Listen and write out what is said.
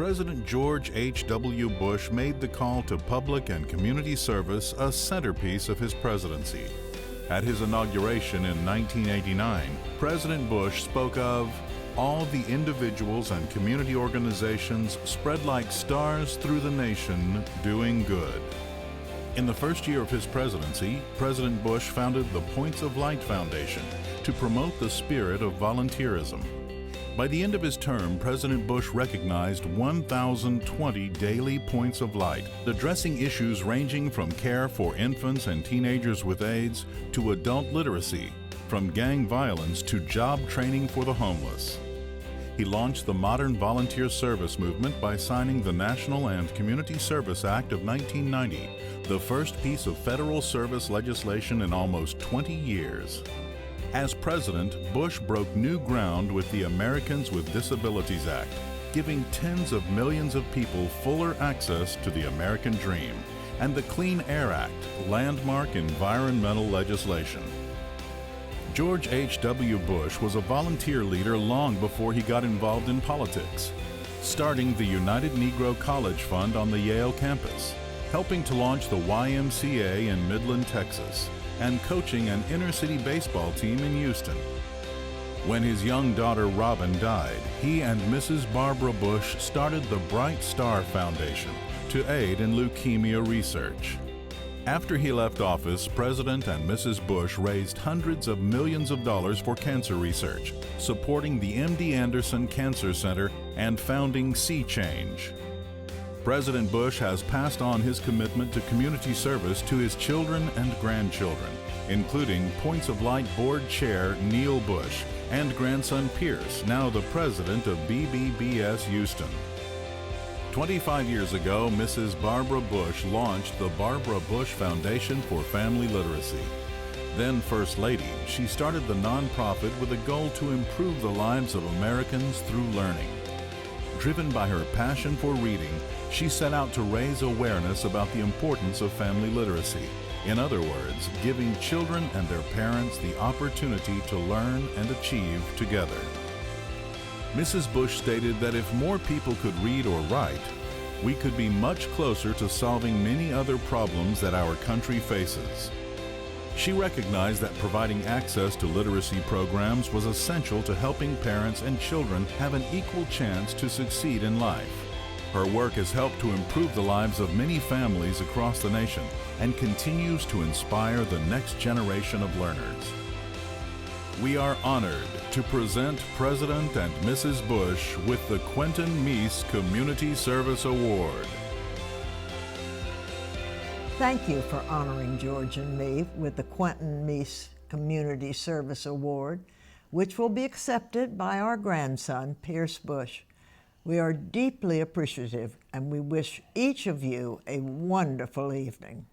President George H.W. Bush made the call to public and community service a centerpiece of his presidency. At his inauguration in 1989, President Bush spoke of all the individuals and community organizations spread like stars through the nation doing good. In the first year of his presidency, President Bush founded the Points of Light Foundation to promote the spirit of volunteerism. By the end of his term, President Bush recognized 1,020 daily points of light, addressing issues ranging from care for infants and teenagers with AIDS to adult literacy, from gang violence to job training for the homeless. He launched the modern volunteer service movement by signing the National and Community Service Act of 1990, the first piece of federal service legislation in almost 20 years. As president, Bush broke new ground with the Americans with Disabilities Act, giving tens of millions of people fuller access to the American dream, and the Clean Air Act, landmark environmental legislation. George H.W. Bush was a volunteer leader long before he got involved in politics, starting the United Negro College Fund on the Yale campus, helping to launch the YMCA in Midland, Texas, and coaching an inner-city baseball team in Houston. When his young daughter Robin died, he and Mrs. Barbara Bush started the Bright Star Foundation to aid in leukemia research. After he left office, President and Mrs. Bush raised hundreds of millions of dollars for cancer research, supporting the MD Anderson Cancer Center and founding Sea Change. President Bush has passed on his commitment to community service to his children and grandchildren, including Points of Light Board Chair Neil Bush and grandson Pierce, now the president of BBBS Houston. 25 years ago, Mrs. Barbara Bush launched the Barbara Bush Foundation for Family Literacy. Then First Lady, she started the nonprofit with a goal to improve the lives of Americans through learning. Driven by her passion for reading, she set out to raise awareness about the importance of family literacy. In other words, giving children and their parents the opportunity to learn and achieve together. Mrs. Bush stated that if more people could read or write, we could be much closer to solving many other problems that our country faces. She recognized that providing access to literacy programs was essential to helping parents and children have an equal chance to succeed in life. Her work has helped to improve the lives of many families across the nation and continues to inspire the next generation of learners. We are honored to present President and Mrs. Bush with the Quentin Mease Community Service Award. Thank you for honoring George and me with the Quentin Mease Community Service Award, which will be accepted by our grandson, Pierce Bush. We are deeply appreciative, and we wish each of you a wonderful evening.